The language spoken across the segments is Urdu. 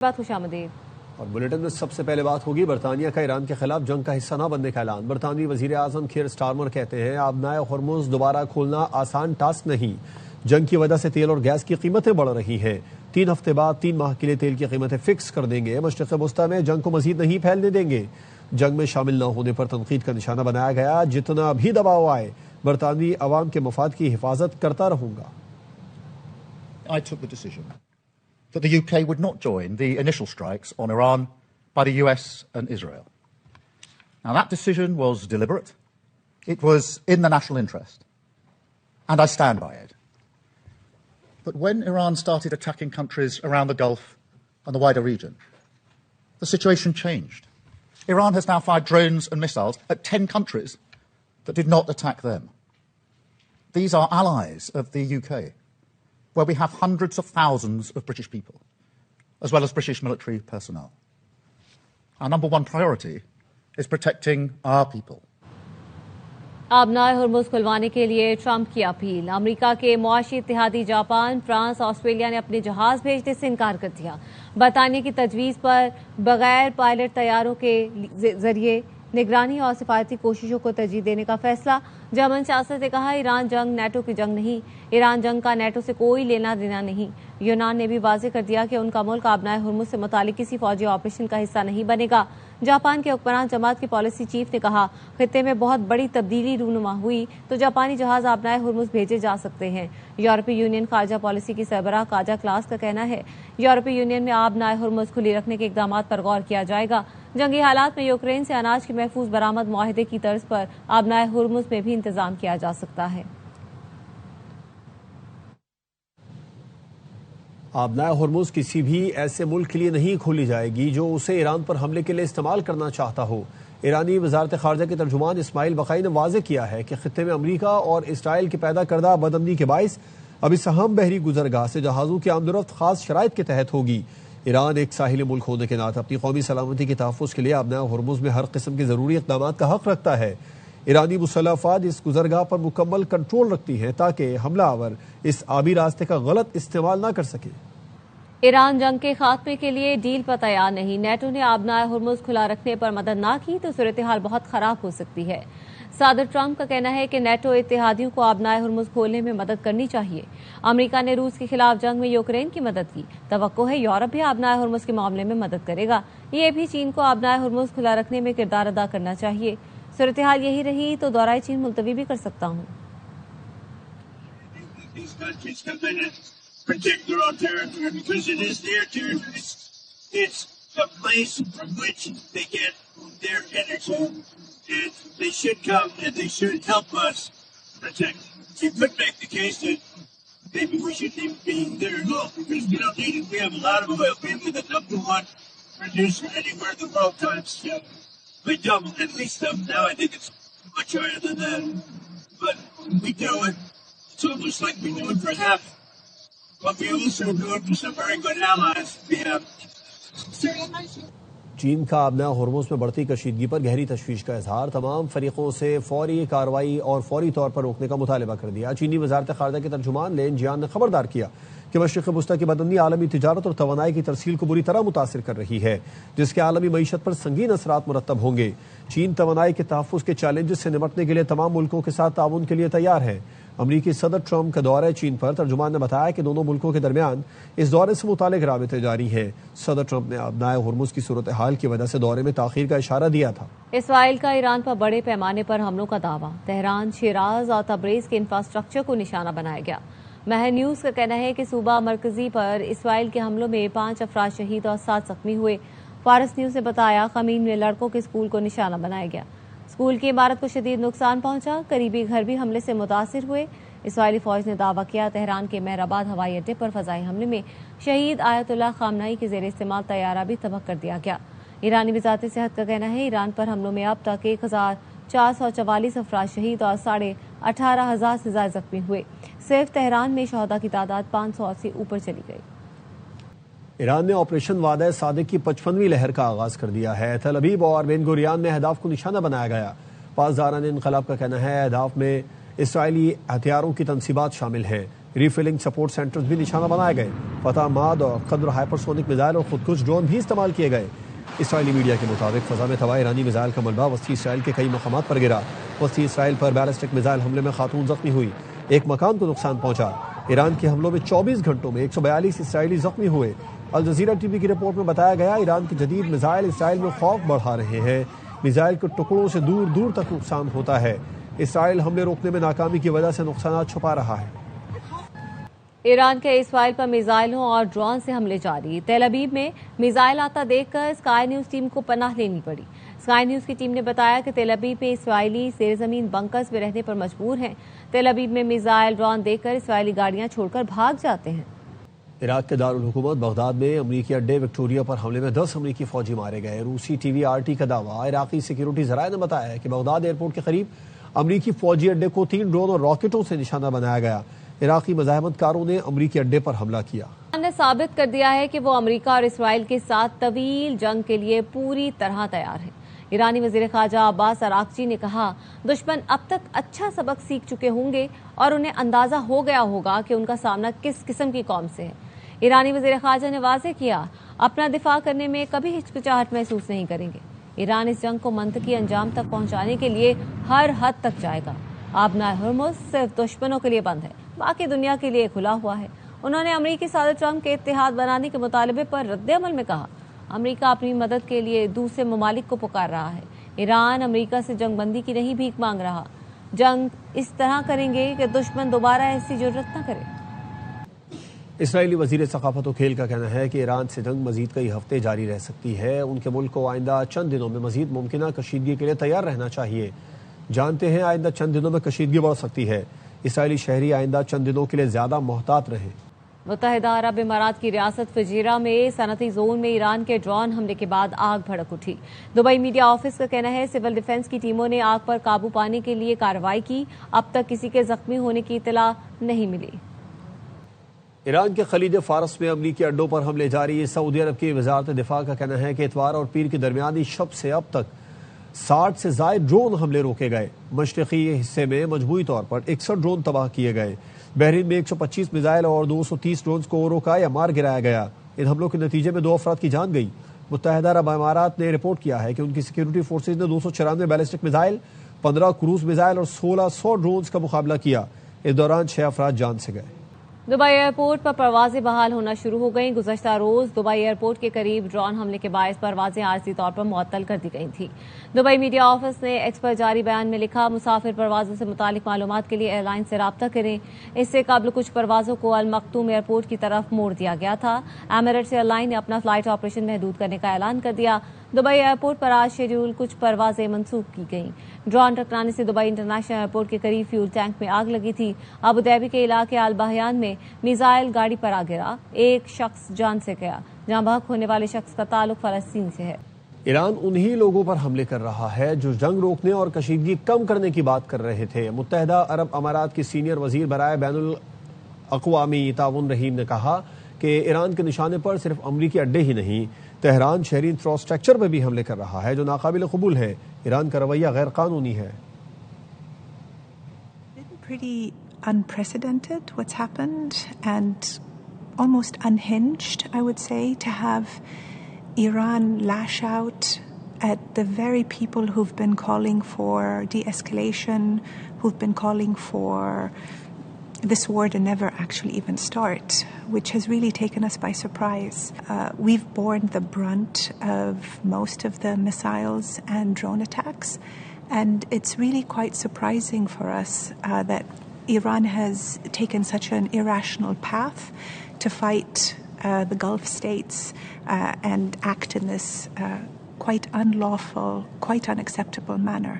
بات خوش آمدید۔ اور بلیٹن میں سب سے پہلے بات ہوگی برطانیہ کا ایران کے خلاف جنگ کا حصہ نہ بننے کا اعلان۔ برطانوی وزیر اعظم کیئر سٹارمر کہتے ہیں آبنائے ہرمز دوبارہ کھولنا آسان ٹاسک نہیں، جنگ کی وجہ سے تیل اور گیس کی قیمتیں بڑھ رہی ہیں۔ 3 ہفتے بعد 3 ماہ کے لیے تیل کی قیمتیں فکس کر دیں گے۔ مشرق وسطی میں جنگ کو مزید نہیں پھیلنے دیں گے۔ جنگ میں شامل نہ ہونے پر تنقید کا نشانہ بنایا گیا۔ جتنا بھی دباؤ آئے برطانوی عوام کے مفاد کی حفاظت کرتا رہوں گا۔ I took the decision that the UK would not join the initial strikes on Iran by the US and Israel. Now that decision was deliberate. It was in the national interest. And I stand by it. But when Iran started attacking countries around the Gulf and the wider region, the situation changed. Iran has now fired drones and missiles at 10 countries that did not attack them. These are allies of the UK, where we have hundreds of thousands of British people, as well as British military personnel. Our number one priority is protecting our people. آبنائے ہرمز کھلوانے کے لیے ٹرمپ کی اپیل۔ امریکہ کے معاشی اتحادی جاپان، فرانس، آسٹریلیا نے اپنے جہاز بھیجنے سے انکار کر دیا۔ برطانیہ کی تجویز پر بغیر پائلٹ طیاروں کے ذریعے نگرانی اور سفارتی کوششوں کو ترجیح دینے کا فیصلہ۔ جرمن چانسلر نے کہا ایران جنگ نیٹو کی جنگ نہیں، ایران جنگ کا نیٹو سے کوئی لینا دینا نہیں۔ یونان نے بھی واضح کر دیا کہ ان کا ملک آبنائے ہرمز سے متعلق کسی فوجی آپریشن کا حصہ نہیں بنے گا۔ جاپان کے حکمران جماعت کے پالیسی چیف نے کہا خطے میں بہت بڑی تبدیلی رونما ہوئی تو جاپانی جہاز آبنائے ہرمز بھیجے جا سکتے ہیں۔ یورپی یونین خارجہ پالیسی کی سربراہ کاجا کلاس کا کہنا ہے یورپی یونین میں آبنائے ہرمز کھلی رکھنے کے اقدامات پر غور کیا جائے گا۔ جنگی حالات میں یوکرین سے اناج کی محفوظ برآمد معاہدے کی طرز پر آبنائے ہرمز میں بھی انتظام کیا جا سکتا ہے۔ آبنائے ہرمز کسی بھی ایسے ملک کے لیے نہیں کھولی جائے گی جو اسے ایران پر حملے کے لیے استعمال کرنا چاہتا ہو۔ ایرانی وزارت خارجہ کے ترجمان اسماعیل بقائی نے واضح کیا ہے کہ خطے میں امریکہ اور اسرائیل کے پیدا کردہ بدامنی کے باعث اب اس اہم بحری گزرگاہ سے جہازوں کی آمد و رفت خاص شرائط کے تحت ہوگی۔ ایران ایک ساحلی ملک ہونے کے ناطے اپنی قومی سلامتی کے تحفظ کے لیے آبنائے ہرمز میں ہر قسم کے ضروری اقدامات کا حق رکھتا ہے۔ ایرانی مسلح افواج اس گزرگاہ پر مکمل کنٹرول رکھتی ہیں تاکہ حملہ آور اس آبی راستے کا غلط استعمال نہ کر سکے۔ ایران جنگ کے خاتمے کے لیے ڈیل پر تیار نہیں۔ نیٹو نے آبنائے ہرمز کھلا رکھنے پر مدد نہ کی تو صورتحال بہت خراب ہو سکتی ہے۔ صدر ٹرمپ کا کہنا ہے کہ نیٹو اتحادیوں کو آبنائے ہرمز کھولنے میں مدد کرنی چاہیے۔ امریکہ نے روس کے خلاف جنگ میں یوکرین کی مدد کی، توقع ہے یورپ بھی آبنائے ہرمز کے معاملے میں مدد کرے گا۔ یہ بھی چین کو آبنائے ہرمز کھلا رکھنے میں کردار ادا کرنا چاہیے۔ صورتحال یہی رہی تو دورہ چین ملتوی بھی کر سکتا ہوں۔ Protect their own territory because it is their territory. It's a place from which they get their energy, and they should come and they should help us protect. You could make the case that maybe we shouldn't even be there at all because we don't need it. We have a lot of oil. We're the #1 producer anywhere in the world times by double, at least now I think it's much higher than that. But we do it. It's almost like we do it for half. But we also do it for some very good allies we have. چین کا آبنائے ہرمز میں بڑھتی کشیدگی پر گہری تشویش کا اظہار، تمام فریقوں سے فوری کارروائی اور فوری طور پر روکنے کا مطالبہ کر دیا۔ چینی وزارت خارجہ کے ترجمان لین جیان نے خبردار کیا کہ مشرق وسطی کی بدامنی عالمی تجارت اور توانائی کی ترسیل کو بری طرح متاثر کر رہی ہے، جس کے عالمی معیشت پر سنگین اثرات مرتب ہوں گے۔ چین توانائی کے تحفظ کے چیلنجز سے نمٹنے کے لیے تمام ملکوں کے ساتھ تعاون کے لیے تیار ہے۔ امریکی صدر ٹرمپ کا دورہ چین پر ترجمان نے بتایا کہ دونوں ملکوں کے درمیان اس دورے سے متعلق رابطے جاری ہیں۔ صدر ٹرمپ نے آبنائے ہرمز کی صورتحال کی وجہ سے دورے میں تاخیر کا اشارہ دیا تھا۔ اسرائیل کا ایران پر بڑے پیمانے پر حملوں کا دعویٰ، تہران، شیراز اور تبریز کے انفراسٹرکچر کو نشانہ بنایا گیا۔ مہر نیوز کا کہنا ہے کہ صوبہ مرکزی پر اسرائیل کے حملوں میں 5 افراد شہید اور 7 زخمی ہوئے۔ فارس نیوز نے بتایا خمین میں لڑکوں کے اسکول کو نشانہ بنایا گیا، اسکول کی عمارت کو شدید نقصان پہنچا، قریبی گھر بھی حملے سے متاثر ہوئے۔ اسرائیلی فوج نے دعویٰ کیا تہران کے مہر آباد ہوائی اڈے پر فضائی حملے میں شہید آیت اللہ خامنائی کے زیر استعمال طیارہ بھی تباہ کر دیا گیا۔ ایرانی وزارت صحت کا کہنا ہے ایران پر حملوں میں اب تک 1444 افراد شہید اور 18,500 سے زائد زخمی ہوئے۔ صرف تہران میں شہداء کی تعداد 500 سے اوپر چلی گئی۔ ایران نے آپریشن وعدہ صادق کی 55ویں لہر کا آغاز کر دیا ہے۔ تل ابیب اور بین گوریان میں اہداف کو نشانہ بنایا گیا۔ پاسداران انقلاب کا کہنا ہے اہداف میں اسرائیلی ہتھیاروں کی تنصیبات شامل ہیں۔ ریفلنگ سپورٹ سینٹرز بھی نشانہ بنائے گئے. فتح ماد اور قدر ہائپرسونک میزائل اور خودکش ڈرون بھی استعمال کیے گئے. اسرائیلی میڈیا کے مطابق فضا میں تباہ ایرانی میزائل کا ملبہ وسطی اسرائیل کے کئی مقامات پر گرا. وسطی اسرائیل پر بیلسٹک میزائل حملے میں خاتون زخمی ہوئی. ایک مکان کو نقصان پہنچا. ایران کے حملوں میں 24 گھنٹوں میں 142 اسرائیلی زخمی ہوئے. الجزیرہ ٹی وی کی رپورٹ میں بتایا گیا ایران کے جدید میزائل اسرائیل میں خوف بڑھا رہے ہیں. میزائل کے ٹکڑوں سے دور دور تک نقصان ہوتا ہے. اسرائیل حملے روکنے میں ناکامی کی وجہ سے نقصانات چھپا رہا ہے. ایران کے اسرائیل پر میزائلوں اور ڈرون سے حملے جاری. تیل ابیب میں میزائل آتا دیکھ کر اسکائی نیوز ٹیم کو پناہ لینی پڑی. اسکائی نیوز کی ٹیم نے بتایا کہ تیل ابیب میں اسرائیلی زیر زمین بنکرز میں رہنے پر مجبور ہیں. تیل ابیب میں میزائل ڈرون دیکھ کر اسرائیلی گاڑیاں چھوڑ کر بھاگ جاتے ہیں. عراق کے دارالحکومت بغداد میں امریکی اڈے وکٹوریہ پر حملے میں 10 امریکی فوجی مارے گئے. روسی ٹی وی RT کا دعویٰ. عراقی سیکیورٹی ذرائع نے بتایا کہ بغداد ایئرپورٹ کے قریب امریکی فوجی اڈے کو 3 ڈرون اور راکٹوں سے نشانہ بنایا گیا. عراقی مزاحمت کاروں نے امریکی اڈے پر حملہ کیا. ایران نے ثابت کر دیا ہے کہ وہ امریکہ اور اسرائیل کے ساتھ طویل جنگ کے لیے پوری طرح تیار ہے. ایرانی وزیر خارجہ عباس اراغچی نے کہا دشمن اب تک اچھا سبق سیکھ چکے ہوں گے اور انہیں اندازہ ہو گیا ہوگا کہ ان کا سامنا کس قسم کی قوم سے ہے. ایرانی وزیر خارجہ نے واضح کیا اپنا دفاع کرنے میں کبھی ہچکچاہٹ محسوس نہیں کریں گے. ایران اس جنگ کو منطقی انجام تک پہنچانے کے لیے ہر حد تک جائے گا. آبنائے ہرمز صرف دشمنوں کے لیے بند ہے, باقی دنیا کے لیے کھلا ہوا ہے. انہوں نے امریکی صدر ٹرمپ کے اتحاد بنانے کے مطالبے پر رد عمل میں کہا امریکہ اپنی مدد کے لیے دوسرے ممالک کو پکار رہا ہے. ایران امریکہ سے جنگ بندی کی نہیں بھیک مانگ رہا. جنگ اس طرح کریں گے کہ دشمن دوبارہ ایسی جرات نہ کرے. اسرائیلی وزیر ثقافت و کھیل کا کہنا ہے کہ ایران سے جنگ مزید کئی ہفتے جاری رہ سکتی ہے. ان کے ملک کو آئندہ چند دنوں میں مزید ممکنہ کشیدگی کے لیے تیار رہنا چاہیے. جانتے ہیں آئندہ چند دنوں میں کشیدگی بڑھ سکتی ہے. اسرائیلی شہری آئندہ چند دنوں کے لیے زیادہ محتاط رہیں. متحدہ عرب امارات کی ریاست فجیرہ میں صنعتی زون میں ایران کے ڈرون حملے کے بعد آگ بھڑک اٹھی. دبئی میڈیا آفس کا کہنا ہے سول ڈیفنس کی ٹیموں نے آگ پر قابو پانے کے لیے کارروائی کی. اب تک کسی کے زخمی ہونے کی اطلاع نہیں ملی. ایران کے خلیج فارس میں امریکی اڈوں پر حملے جاری. سعودی عرب کی وزارت دفاع کا کہنا ہے کہ اتوار اور پیر کے درمیانی شب سے اب تک 60 سے زائد ڈرون حملے روکے گئے. مشرقی حصے میں مجموعی طور پر 61 ڈرون تباہ کیے گئے. بحرین میں 125 میزائل اور 230 ڈرونز کو روکا یا مار گرایا گیا. ان حملوں کے نتیجے میں 2 افراد کی جان گئی. متحدہ عرب امارات نے رپورٹ کیا ہے کہ ان کی سیکیورٹی فورسز نے 294 بیلسٹک میزائل، 15 کروز میزائل اور 1600 ڈرونز کا مقابلہ کیا. اس دوران 6 افراد جان سے گئے. دبئی ایئرپورٹ پر پروازیں بحال ہونا شروع ہو گئیں. گزشتہ روز دبئی ایئرپورٹ کے قریب ڈرون حملے کے باعث پروازیں عارضی طور پر معطل کر دی گئی تھیں. دبئی میڈیا آفس نے ایکس پر جاری بیان میں لکھا مسافر پروازوں سے متعلق معلومات کے لیے ایئر لائن سے رابطہ کریں. اس سے قبل کچھ پروازوں کو المختوم ایئرپورٹ کی طرف موڑ دیا گیا تھا. ایمریٹس ایئر لائن نے اپنا فلائٹ آپریشن محدود کرنے کا اعلان کر دیا. دبئی ایئرپورٹ پر آج شیڈول کچھ پروازیں منسوخ کی گئیں. ڈرون ٹکرانے سے دبئی انٹرنیشنل ایئرپورٹ کے قریب فیول ٹینک میں آگ لگی تھی. ابوظہبی کے علاقے الباہیان میں میزائل گاڑی پر آ گرا. ایک شخص جان سے گیا. جاں بحق ہونے والے شخص کا تعلق فلسطین سے ہے. ایران انہی لوگوں پر حملے کر رہا ہے جو جنگ روکنے اور کشیدگی کم کرنے کی بات کر رہے تھے. متحدہ عرب امارات کی سینئر وزیر برائے بین الاقوامی تعاون رحیم نے کہا کہ ایران کے نشانے پر صرف امریکی اڈے ہی نہیں، تہران شہری انفراسٹرکچر پر بھی حملے کر رہا ہے جو ناقابل قبول ہے. ایران کا رویہ غیر قانونی ہے. Pretty unprecedented what's happened and almost unhinged, I would say, to have Iran lash out at the very people who've been calling for de-escalation, who've been calling for this war to never actually even start, which has really taken us by surprise. We've borne the brunt of most of the missiles and drone attacks, and it's really quite surprising for us that Iran has taken such an irrational path to fight the Gulf states and act in this quite unlawful, quite unacceptable manner.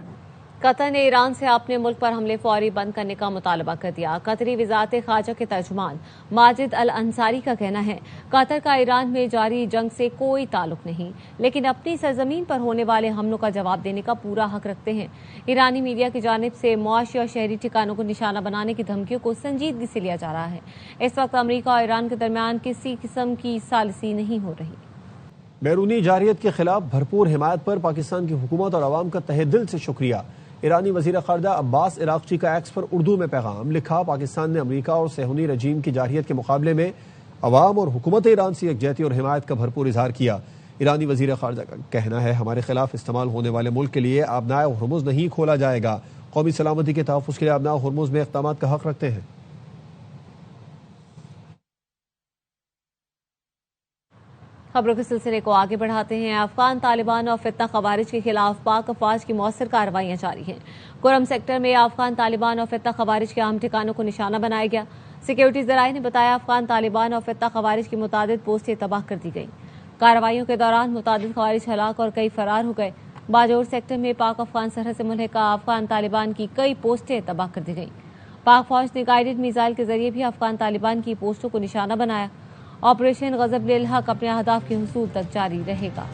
قطر نے ایران سے اپنے ملک پر حملے فوری بند کرنے کا مطالبہ کر دیا. قطری وزارت خارجہ کے ترجمان ماجد الانصاری کا کہنا ہے قطر کا ایران میں جاری جنگ سے کوئی تعلق نہیں، لیکن اپنی سرزمین پر ہونے والے حملوں کا جواب دینے کا پورا حق رکھتے ہیں. ایرانی میڈیا کی جانب سے معاشی اور شہری ٹھکانوں کو نشانہ بنانے کی دھمکیوں کو سنجیدگی سے لیا جا رہا ہے. اس وقت امریکہ اور ایران کے درمیان کسی قسم کی ثالثی نہیں ہو رہی. بیرونی جارحیت کے خلاف بھرپور حمایت پر پاکستان کی حکومت اور عوام کا تہہ دل سے شکریہ. ایرانی وزیر خارجہ عباس عراقچی کا ایکس پر اردو میں پیغام لکھا، پاکستان نے امریکہ اور صہیونی رجیم کی جارحیت کے مقابلے میں عوام اور حکومت ایران سے یکجہتی اور حمایت کا بھرپور اظہار کیا۔ ایرانی وزیر خارجہ کا کہنا ہے ہمارے خلاف استعمال ہونے والے ملک کے لیے آبنائے ہرمز نہیں کھولا جائے گا، قومی سلامتی کے تحفظ کے لیے آبنائے ہرمز میں اقدامات کا حق رکھتے ہیں۔ خبروں کے سلسلے کو آگے بڑھاتے ہیں۔ افغان طالبان اور فتنہ خوارج کے خلاف پاک افواج کی مؤثر کارروائیاں جاری ہیں۔ کرم سیکٹر میں افغان طالبان اور فتنہ خوارج کے اہم ٹھکانوں کو نشانہ بنایا گیا۔ سیکیورٹی ذرائع نے بتایا افغان طالبان اور فتنہ خوارج کی متعدد پوسٹیں تباہ کر دی گئیں۔ کارروائیوں کے دوران متعدد خوارج ہلاک اور کئی فرار ہو گئے۔ باجوڑ سیکٹر میں پاک افغان سرحد سے ملحقہ افغان طالبان کی کئی پوسٹیں تباہ کر دی گئیں۔ پاک فوج نے گائیڈڈ میزائل کے ذریعے بھی افغان طالبان کی پوسٹوں کو نشانہ بنایا۔ آپریشن غضب للحق اپنے اہداف کے حصول تک جاری رہے گا۔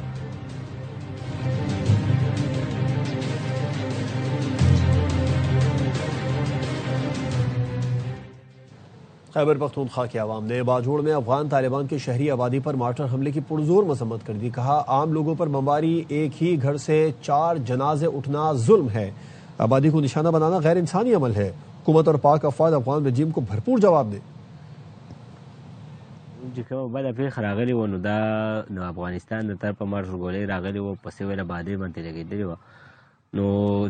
خیبر پختونخوا کے عوام نے باجوڑ میں افغان طالبان کے شہری آبادی پر مارٹر حملے کی پرزور مذمت کر دی۔ کہا عام لوگوں پر بمباری، ایک ہی گھر سے 4 جنازے اٹھنا ظلم ہے، آبادی کو نشانہ بنانا غیر انسانی عمل ہے۔ حکومت اور پاک افواج افغان رجیم کو بھرپور جواب دیں۔ چې کومه بده پیښه راغلې وه نو دا نو افغانستان د طرفه مارشل ګولۍ راغلې وه په سویل آبادۍ باندې لګېدلې وه، نو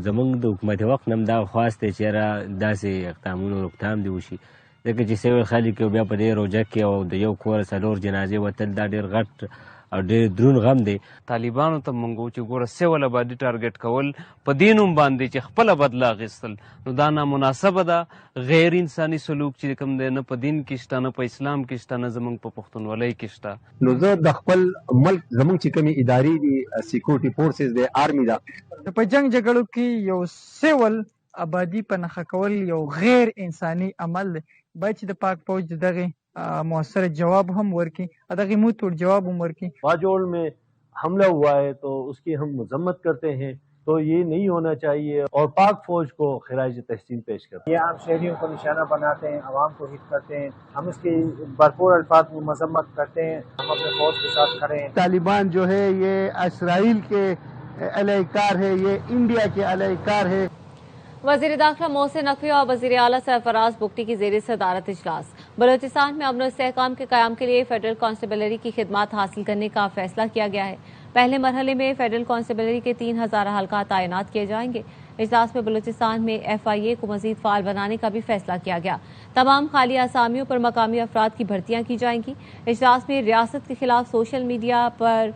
زمونږ د حکومت وخت نه هم دا خواست دی چې یاره داسې اقدامونو روکتام دې وشي، ځکه چې سویل خلک یو بیا په دې روژه کې او د یو کوره 4 جنازې وتل دا ډېر غټ او ډېر دروند غم دی. طالبانو ته مونږ وو چې ګوره سیول آبادي ټارګټ کول په دې نوم باندې چې خپله بدله اخیستل نو دا نامناسبه ده، غیر انساني سلوک چې کوم دی نه په دین کې شته نه په اسلام کې شته نه زمونږ په پښتونولۍ کې شته. نو زه د خپل ملک زمونږ چې کومې ادارې دي سیکورټي فورسز دی آرمی ده په جنگ جګړو کې یو سیول آبادي په نښه کول یو غیر انساني عمل دی، باید چې د پاک فوج دغه مؤثر جواب هم ورکی، دغه منہ توڑ جواب هم ورکی۔ باجوڑ میں حملہ ہوا ہے تو اس کی ہم مذمت کرتے ہیں، تو یہ نہیں ہونا چاہیے اور پاک فوج کو خراج تحسین پیش کرتے ہیں۔ یہ عام شہریوں کو نشانہ بناتے ہیں، عوام کو ہٹ کرتے ہیں، ہم اس کی بھرپور الفاظ میں مذمت کرتے ہیں، ہم اپنے فوج کے ساتھ کھڑے ہیں۔ طالبان جو ہے یہ اسرائیل کے علیہ کار ہے، یہ انڈیا کے علیہ کار ہے۔ وزیر داخلہ محسن نقوی اور وزیر اعلیٰ سرفراز بگٹی کی زیر صدارت اجلاس۔ بلوچستان میں امن و استحکام کے قیام کے لیے فیڈرل کانسٹیبلری کی خدمات حاصل کرنے کا فیصلہ کیا گیا ہے۔ پہلے مرحلے میں فیڈرل کانسٹیبلری کے 3000 اہلکار تعینات کیے جائیں گے۔ اجلاس میں بلوچستان میں FIA کو مزید فعال بنانے کا بھی فیصلہ کیا گیا۔ تمام خالی اسامیوں پر مقامی افراد کی بھرتیاں کی جائیں گی۔ اجلاس میں ریاست کے خلاف سوشل میڈیا پر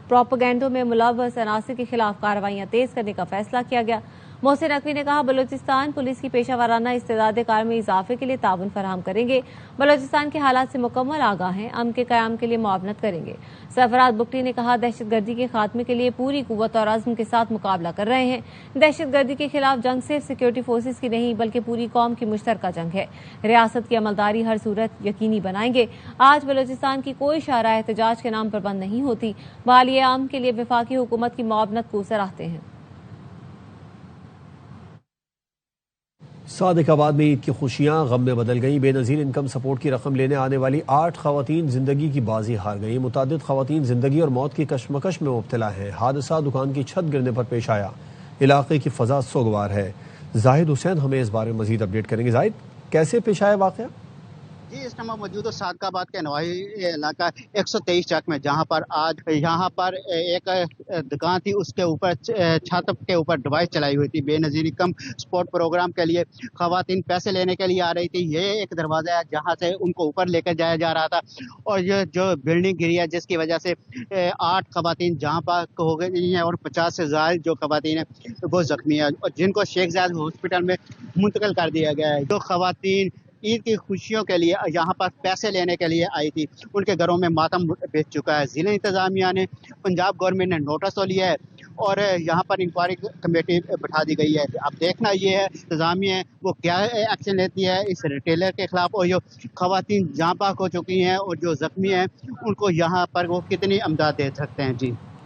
پروپیگنڈوں میں ملوث عناصر کے خلاف کارروائیاں تیز کرنے کا فیصلہ کیا گیا۔ محسن نقوی نے کہا بلوچستان پولیس کی پیشہ ورانہ استعداد کار میں اضافے کے لیے تعاون فراہم کریں گے۔ بلوچستان کے حالات سے مکمل آگاہ ہیں، امن کے قیام کے لیے معاونت کریں گے۔ سرفراز بگٹی نے کہا دہشت گردی کے خاتمے کے لیے پوری قوت اور عزم کے ساتھ مقابلہ کر رہے ہیں۔ دہشت گردی کے خلاف جنگ صرف سیکیورٹی فورسز کی نہیں بلکہ پوری قوم کی مشترکہ جنگ ہے۔ ریاست کی عملداری ہر صورت یقینی بنائیں گے۔ آج بلوچستان کی کوئی شاہراہ احتجاج کے نام پر بند نہیں ہوتی۔ بحالی امن کے لیے وفاقی حکومت کی معاونت کو سراہتے ہیں۔ صادق آباد میں عید کی خوشیاں غم میں بدل گئیں۔ بے نظیر انکم سپورٹ کی رقم لینے آنے والی 8 خواتین زندگی کی بازی ہار گئیں۔ متعدد خواتین زندگی اور موت کی کشمکش میں مبتلا ہیں۔ حادثہ دکان کی چھت گرنے پر پیش آیا۔ علاقے کی فضا سوگوار ہے۔ زاہد حسین ہمیں اس بارے میں مزید اپڈیٹ کریں گے۔ زاہد، کیسے پیش آیا واقعہ؟ جی اس ٹائم موجود ہے صادق آباد کے نواحی علاقہ 123 چک میں، جہاں پر آج یہاں پر ایک دکان تھی، اس کے اوپر چھت کے اوپر ڈیوائس چلائی ہوئی تھی۔ بے نظیر انکم سپورٹ پروگرام کے لیے خواتین پیسے لینے کے لیے آ رہی تھی۔ یہ ایک دروازہ ہے جہاں سے ان کو اوپر لے کر جایا جا رہا تھا، اور یہ جو بلڈنگ گری ہے جس کی وجہ سے 8 خواتین جہاں پر ہو گئی ہیں اور 50 سے زائد جو خواتین ہیں وہ زخمی ہیں، اور جن کو شیخ زاید ہاسپٹل میں منتقل کر دیا گیا ہے۔ جو خواتین عید کی خوشیوں کے لیے یہاں پر پیسے لینے کے لیے آئی تھی، ان کے گھروں میں ماتم بیچ چکا ہے۔ ضلع انتظامیہ نے، پنجاب گورنمنٹ نے نوٹس تو لیا ہے اور یہاں پر انکوائری کمیٹی بٹھا دی گئی ہے۔ اب دیکھنا یہ ہے انتظامیہ وہ کیا ایکشن لیتی ہے اس ریٹیلر کے خلاف، اور جو خواتین جہاں پاک ہو چکی ہیں اور جو زخمی ہیں ان کو یہاں پر وہ کتنی امداد دے سکتے ہیں۔ جی